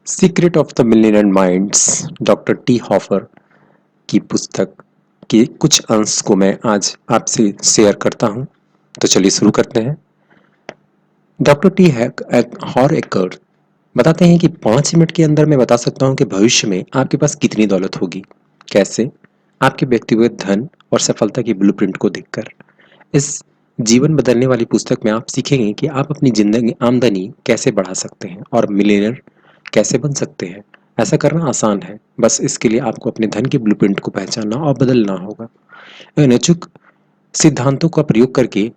Secret of the millionaire minds doctor T hopper की पुस्तक के कुछ अंश को मैं आज आपसे शेयर करता हूं। तो चलिए शुरू करते हैं। डॉक्टर टी हॉरेकर बताते हैं कि 5 मिनट के अंदर मैं बता सकता हूं कि भविष्य में आपके पास कितनी दौलत होगी। कैसे? आपके व्यक्तिगत धन और सफलता की ब्लूप्रिंट को देखकर। इस जीवन बदलने वाली पुस्तक में आप सीखेंगे कि आप अपनी जिंदगी आमदनी कैसे बढ़ा सकते हैं और मिलियनर कैसे बन सकते हैं। ऐसा करना आसान है, बस इसके लिए आपको अपने धन की ब्लूप्रिंट को पहचानना और बदलना होगा। इन अचूक सिद्धांतों का प्रयोग करके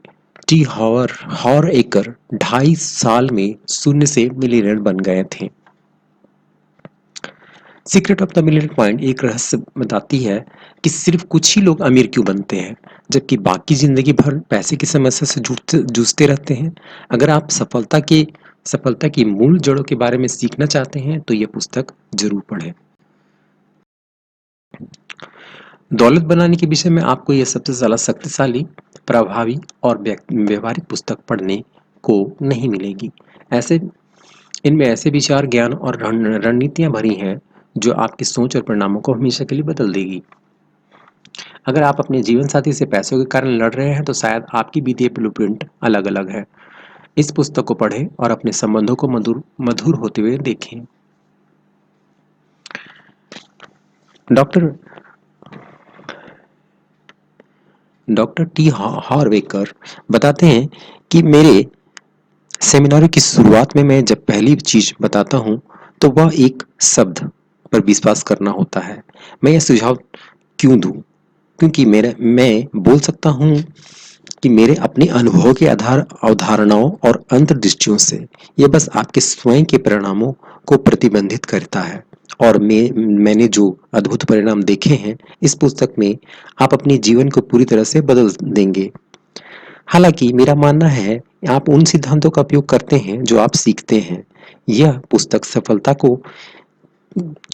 टी हॉर एकर 2.5 साल में शून्य से मिलियनर बन गए थे। Secret of the million point एक रहस्य बताती है कि सिर्फ कुछ ही लोग अमीर क्यों बनते हैं, जबकि बाकी जिंदगी भर पैसे की समस्या से जूझते रहते हैं। अगर आप सफलता की मूल जड़ों के बारे में सीखना चाहते हैं तो यह पुस्तक जरूर पढ़ें। दौलत बनाने के विषय में आपको यह सबसे ज्यादा शक्तिशाली, प्रभावी और व्यवहारिक पुस्तक पढ़ने को नहीं मिलेगी। ऐसे इनमें ऐसे विचार, ज्ञान और रणनीतियां भरी हैं जो आपकी सोच और परिणामों को हमेशा के लिए बदल देगी। अगर आप अपने जीवन साथी से पैसों के कारण लड़ रहे हैं तो शायद आपकी बीती ब्लूप्रिंट अलग अलग है। इस पुस्तक को पढ़ें और अपने संबंधों को मधुर मधुर होते हुए देखें। डॉक्टर डॉक्टर टी हॉरवेकर बताते हैं कि मेरे सेमिनार की शुरुआत में मैं जब पहली चीज बताता हूं तो वह एक शब्द पर विश्वास करना होता है। मैं यह सुझाव क्यों दूं? क्योंकि मैं बोल सकता हूं कि मेरे अपने अनुभव के आधार अवधारणाओं और अंतर्दृष्टियों से यह बस आपके स्वयं के परिणामों को प्रतिबंधित करता है। और मैंने जो अद्भुत परिणाम देखे हैं इस पुस्तक में, आप अपने जीवन को पूरी तरह से बदल देंगे। हालांकि मेरा मानना है आप उन सिद्धांतों का उपयोग करते हैं जो आप सीखते हैं। यह पुस्तक सफलता को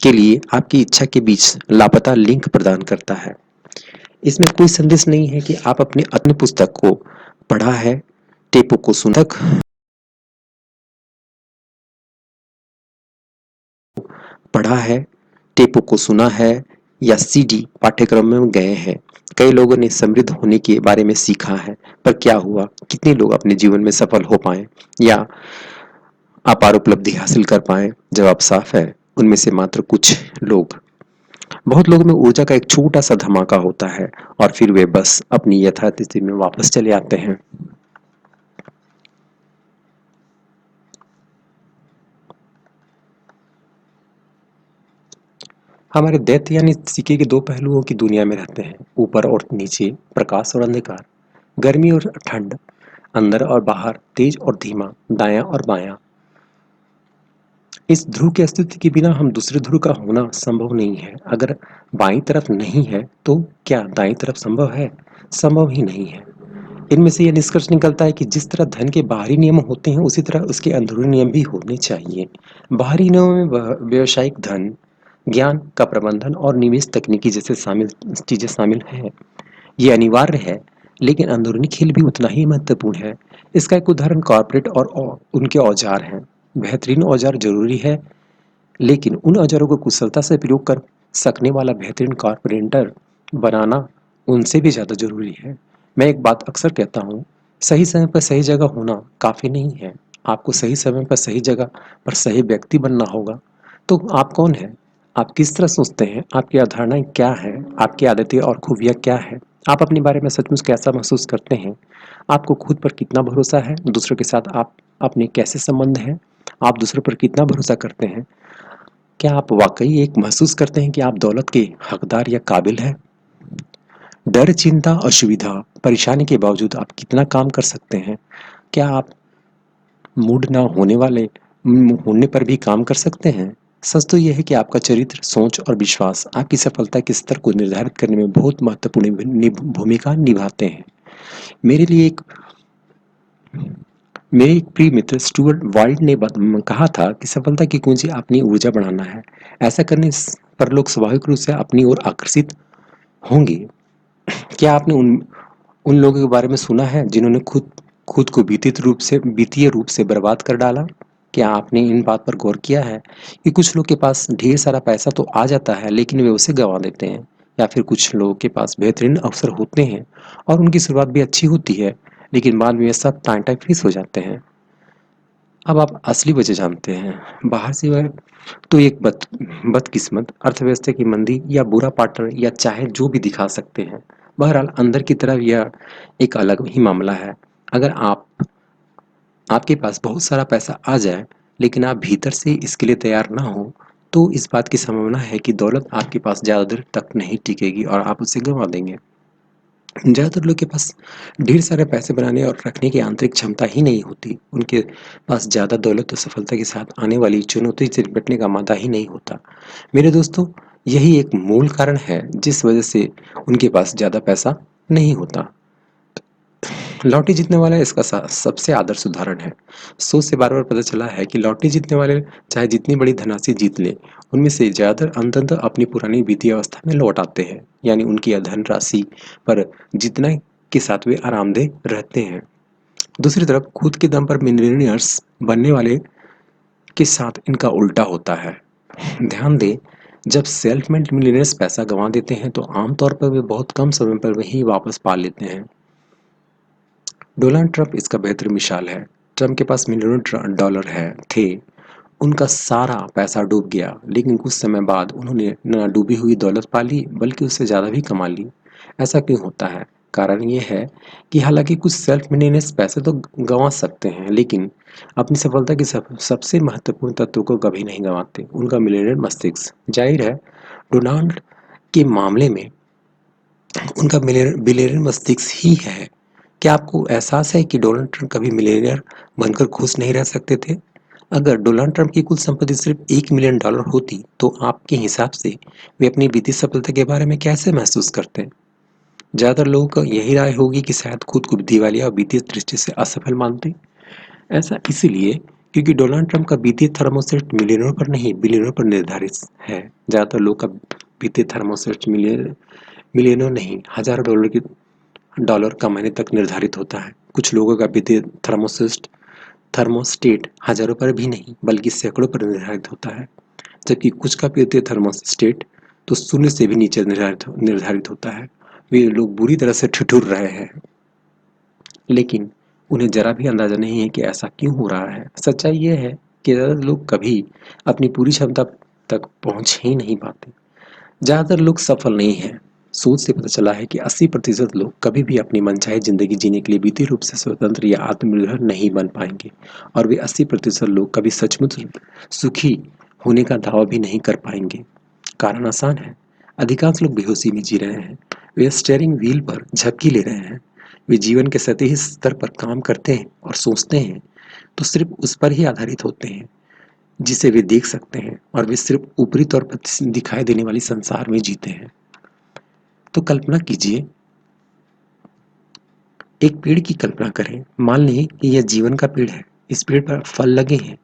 के लिए आपकी इच्छा के बीच लापता लिंक प्रदान करता है। इसमें कोई संदेश नहीं है कि आप अपने अन्य पुस्तक को पढ़ा है, टेपों को सुना तक पढ़ा है, टेपों को सुना है या सीडी पाठ्यक्रम में गए हैं। कई लोगों ने समृद्ध होने के बारे में सीखा है, पर क्या हुआ? कितने लोग अपने जीवन में सफल हो पाए या अपार उपलब्धि हासिल कर पाए? जवाब साफ है, उनमें से मात्र कुछ लोग। बहुत लोगों में ऊर्जा का एक छोटा सा धमाका होता है और फिर वे बस अपनी यथार्थ स्थिति में वापस चले आते हैं। हमारे दैत्य यानी सिक्के के दो पहलुओं की दुनिया में रहते हैं, ऊपर और नीचे, प्रकाश और अंधकार, गर्मी और ठंड, अंदर और बाहर, तेज और धीमा, दायां और बायां। इस ध्रुव के अस्तित्व के बिना हम दूसरे ध्रुव का होना संभव नहीं है। अगर बाईं तरफ नहीं है तो क्या दाईं तरफ संभव है? संभव ही नहीं है। इनमें से यह निष्कर्ष निकलता है कि जिस तरह धन के बाहरी नियम होते हैं उसी तरह उसके अंदरूनी नियम भी होने चाहिए। बाहरी नियमों में व्यवसायिक धन, ज्ञान का प्रबंधन और निवेश तकनीकी जैसे शामिल चीजें शामिल हैं। ये अनिवार्य है, लेकिन अंदरूनी खेल भी उतना ही महत्वपूर्ण है। इसका एक उदाहरण कॉर्पोरेट और उनके औजार हैं। बेहतरीन औजार जरूरी है, लेकिन उन औजारों को कुशलता से प्रयोग कर सकने वाला बेहतरीन कारपेंटर बनाना उनसे भी ज्यादा जरूरी है। मैं एक बात अक्सर कहता हूँ, सही समय पर सही जगह होना काफी नहीं है। आपको सही समय पर सही जगह पर सही व्यक्ति बनना होगा। तो आप कौन है? आप किस तरह सोचते हैं? आपकी अवधारणाएं क्या है? आपकी आदतें और खूबियां क्या है? आप अपने बारे में सचमुच कैसा महसूस करते हैं? आपको खुद पर कितना भरोसा है? दूसरों के साथ आप अपने कैसे संबंध हैं? आप दूसरों पर कितना भरोसा करते हैं? क्या आप वाकई एक महसूस करते हैं कि आप दौलत के हकदार या काबिल हैं? डर, चिंता, असुविधा, परेशानी के बावजूद आप कितना काम कर सकते हैं? क्या आप मूड ना होने वाले होने पर भी काम कर सकते हैं? सच तो यह है कि आपका चरित्र, सोच और विश्वास आपकी सफलता के स्तर को निर्धारित करने में बहुत महत्वपूर्ण भूमिका निभाते हैं। मेरे लिए एक मेरे एक प्रिय मित्र स्टुअर्ट वाइल्ड ने कहा था कि सफलता की कुंजी अपनी ऊर्जा बढ़ाना है। ऐसा करने पर लोग स्वाभाविक रूप से अपनी ओर आकर्षित होंगे। क्या आपने उन उन लोगों के बारे में सुना है जिन्होंने खुद खुद को वित्तीय रूप से बर्बाद कर डाला? क्या आपने इन बात पर गौर किया है कि कुछ लोग के पास ढेर सारा पैसा तो आ जाता है लेकिन वे उसे गंवा देते हैं, या फिर कुछ लोगों के पास बेहतरीन अवसर होते हैं और उनकी शुरुआत भी अच्छी होती है लेकिन बाद में वे सब टाइम फिनिश हो जाते हैं। अब आप असली वजह जानते हैं। बाहर से वह तो एक बदकिस्मत अर्थव्यवस्था की मंदी या बुरा पार्टनर या चाहे जो भी दिखा सकते हैं। बहरहाल अंदर की तरफ यह एक अलग ही मामला है। अगर आपके पास बहुत सारा पैसा आ जाए लेकिन आप भीतर से इसके लिए तैयार ना हो, तो इस बात की संभावना है कि दौलत आपके पास ज़्यादा देर तक नहीं टिकेगी और आप उसे गंवा देंगे। ज़्यादातर लोग के पास ढेर सारे पैसे बनाने और रखने की आंतरिक क्षमता ही नहीं होती। उनके पास ज़्यादा दौलत और सफलता के साथ आने वाली चुनौती से निपटने का मादा ही नहीं होता। मेरे दोस्तों, यही एक मूल कारण है जिस वजह से उनके पास ज़्यादा पैसा नहीं होता। लॉटरी जीतने वाला इसका सबसे आदर्श उदाहरण है। सोच से बार बार पता चला है कि लॉटरी जीतने वाले चाहे जितनी बड़ी धनराशि जीत ले, उनमें से ज़्यादातर अंततः अपनी पुरानी वित्तीय अवस्था में लौट आते हैं, यानी उनकी धनराशि पर जितना के साथ वे आरामदेह रहते हैं। दूसरी तरफ खुद के दम पर मिलियनियर्स बनने वाले के साथ इनका उल्टा होता है। ध्यान दें, जब सेल्फ मेड मिलियनियर्स पैसा गंवा देते हैं तो आमतौर पर वे बहुत कम समय पर वही वापस पा लेते हैं। डोनाल्ड ट्रंप इसका बेहतर मिसाल है। ट्रंप के पास मिलियनों डॉलर है थे, उनका सारा पैसा डूब गया, लेकिन कुछ समय बाद उन्होंने न डूबी हुई दौलत पा ली बल्कि उससे ज़्यादा भी कमा ली। ऐसा क्यों होता है? कारण ये है कि हालांकि कुछ सेल्फ मेंटेनेंस पैसे तो गंवा सकते हैं, लेकिन अपनी सफलता के सबसे महत्वपूर्ण तत्व को कभी नहीं गंवाते, उनका मिलियनर मस्तिष्क। जाहिर है, डोनाल्ड के मामले में उनका बिलियनर मस्तिष्क ही है। क्या आपको एहसास है कि डोनाल्ड ट्रंप कभी मिलियनेयर बनकर खुश नहीं रह सकते थे? अगर डोनाल्ड ट्रंप की कुल संपत्ति सिर्फ $1 मिलियन होती, तो आपके हिसाब से वे अपनी वित्तीय सफलता के बारे में कैसे महसूस करते? ज़्यादातर लोगों का यही राय होगी कि शायद खुद को दिवालिया और वित्तीय दृष्टि से असफल मानते। ऐसा इसीलिए क्योंकि डोनाल्ड ट्रंप का वित्तीय थर्मोसेट मिलियनों पर नहीं, बिलियनों पर निर्धारित है। ज़्यादातर लोग का वित्तीय थर्मोसेट मिलियनों नहीं, हजारों डॉलर कमाने तक निर्धारित होता है। कुछ लोगों का वित्तीय थर्मोस्टेट हजारों पर भी नहीं बल्कि सैकड़ों पर निर्धारित होता है, जबकि कुछ का वित्तीय थर्मोस्टेट तो शून्य से भी नीचे निर्धारित होता है। वे लोग बुरी तरह से ठिठुर रहे हैं, लेकिन उन्हें जरा भी अंदाजा नहीं है कि ऐसा क्यों हो रहा है। सच्चाई यह है कि ज़्यादातर लोग कभी अपनी पूरी क्षमता तक पहुंच ही नहीं पाते। ज़्यादातर लोग सफल नहीं हैं। शोध से पता चला है कि 80% लोग कभी भी अपनी मनचाही ज़िंदगी जीने के लिए वित्तीय रूप से स्वतंत्र या आत्मनिर्भर नहीं बन पाएंगे, और वे 80% लोग कभी सचमुच सुखी होने का दावा भी नहीं कर पाएंगे। कारण आसान है, अधिकांश लोग बेहोशी में जी रहे हैं। वे स्टीयरिंग व्हील पर झपकी ले रहे हैं। वे जीवन के सतही स्तर पर काम करते हैं और सोचते हैं तो सिर्फ उस पर ही आधारित होते हैं जिसे वे देख सकते हैं, और वे सिर्फ ऊपरी तौर पर दिखाई देने वाली संसार में जीते हैं। तो कल्पना कीजिए, एक पेड़ की कल्पना करें। मान लें कि यह जीवन का पेड़ है। इस पेड़ पर फल लगे हैं।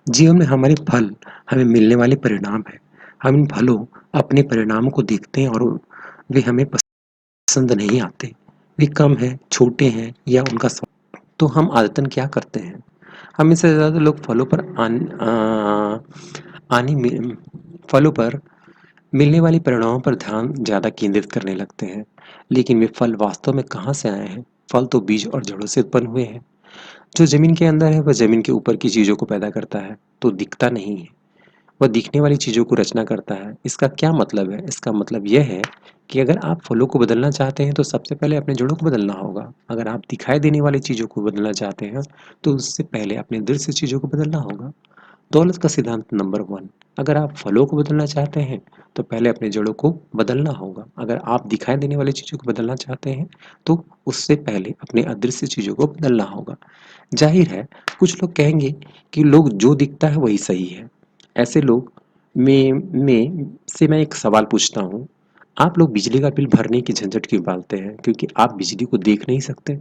जीवन में हमारे फल हमें मिलने वाले परिणाम है। हम इन फलों अपने परिणामों को देखते हैं और वे हमें पसंद नहीं आते। वे कम हैं, छोटे हैं या उनका स्वाद। तो हम आदतन क्या करते हैं? हमें से ज़्यादा लोग आने में फलों पर मिलने वाले परिणामों पर ध्यान ज़्यादा केंद्रित करने लगते हैं। लेकिन वे फल वास्तव में कहाँ से आए हैं? फल तो बीज और जड़ों से उत्पन्न हुए हैं। जो ज़मीन के अंदर है वह ज़मीन के ऊपर की चीज़ों को पैदा करता है, तो दिखता नहीं है। वह दिखने वाली चीज़ों को रचना करता है। इसका क्या मतलब है? इसका मतलब यह है कि अगर आप फलों को बदलना चाहते हैं तो सबसे पहले अपने जड़ों को बदलना होगा। अगर आप दिखाई देने वाली चीज़ों को बदलना चाहते हैं तो उससे पहले अपने दृश्य चीज़ों को बदलना होगा। दौलत का सिद्धांत नंबर 1, अगर आप फलों को बदलना चाहते हैं तो पहले अपने जड़ों को बदलना होगा। अगर आप दिखाई देने वाली चीज़ों को बदलना चाहते हैं तो उससे पहले अपने अदृश्य चीज़ों को बदलना होगा। जाहिर है, कुछ लोग कहेंगे कि लोग जो दिखता है वही सही है। ऐसे लोग मैं एक सवाल पूछता हूँ। आप लोग बिजली का बिल भरने की झंझट क्यों पालते हैं? क्योंकि आप बिजली को देख नहीं सकते,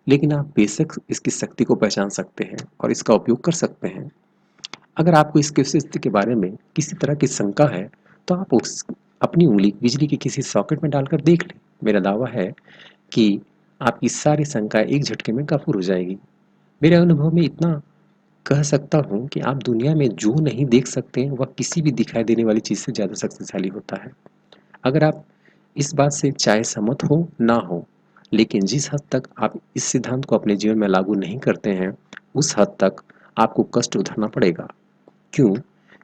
लेकिन आप बेशक इसकी शक्ति को पहचान सकते हैं और इसका उपयोग कर सकते हैं। अगर आपको इसकी स्थिति के बारे में किसी तरह की शंका है, तो आप अपनी उंगली बिजली के किसी सॉकेट में डालकर देख लें। मेरा दावा है कि आपकी सारी शंकाएं एक झटके में काबू हो जाएगी। मेरे अनुभव में इतना कह सकता हूँ कि आप दुनिया में जो नहीं देख सकते हैं, वह किसी भी दिखाई देने वाली चीज़ से ज़्यादा शक्तिशाली होता है। अगर आप इस बात से चाहे सहमत हो, ना हो, लेकिन जिस हद तक आप इस सिद्धांत को अपने जीवन में लागू नहीं करते हैं, उस हद तक आपको कष्ट उठाना पड़ेगा। क्यों?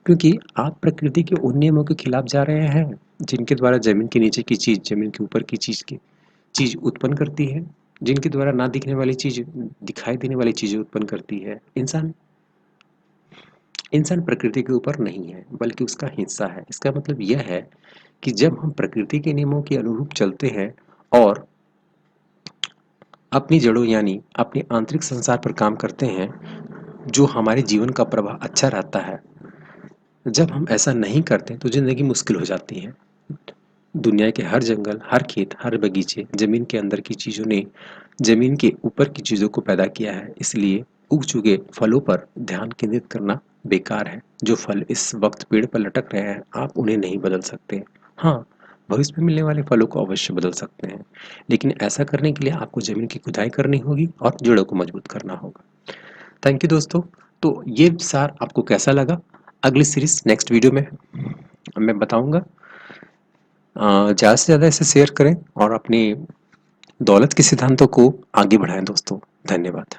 क्योंकि आप प्रकृति के उन नियमों के खिलाफ जा रहे हैं, जिनके द्वारा ज़मीन के नीचे की चीज़, ज़मीन के ऊपर की चीज़ उत्पन्न करती है, जिनके द्वारा ना दिखने वाली चीज़, दिखाई देने वाली चीज़ें उत्पन्न करती है। इंसान प्रकृति के ऊपर नहीं है, बल्कि उसका हिस्सा है। इसका मतलब यह है कि जब हम प्रकृति के नियमों के अनुरूप चलते हैं और अपनी जड़ों यानी अपने आंतरिक संसार पर काम करते हैं, जो हमारे जीवन का प्रवाह अच्छा रहता है। जब हम ऐसा नहीं करते तो ज़िंदगी मुश्किल हो जाती है। दुनिया के हर जंगल, हर खेत, हर बगीचे, ज़मीन के अंदर की चीज़ों ने ज़मीन के ऊपर की चीज़ों को पैदा किया है। इसलिए उग चुके फलों पर ध्यान केंद्रित करना बेकार है। जो फल इस वक्त पेड़ पर लटक रहे हैं, आप उन्हें नहीं बदल सकते। हाँ, भविष्य में मिलने वाले फलों को अवश्य बदल सकते हैं, लेकिन ऐसा करने के लिए आपको ज़मीन की खुदाई करनी होगी और जड़ों को मजबूत करना होगा। थैंक यू दोस्तों। तो ये सार आपको कैसा लगा? अगली सीरीज़ नेक्स्ट वीडियो में मैं बताऊँगा। ज़्यादा से ज़्यादा इसे शेयर करें और अपनी दौलत के सिद्धांतों को आगे बढ़ाएं दोस्तों। धन्यवाद।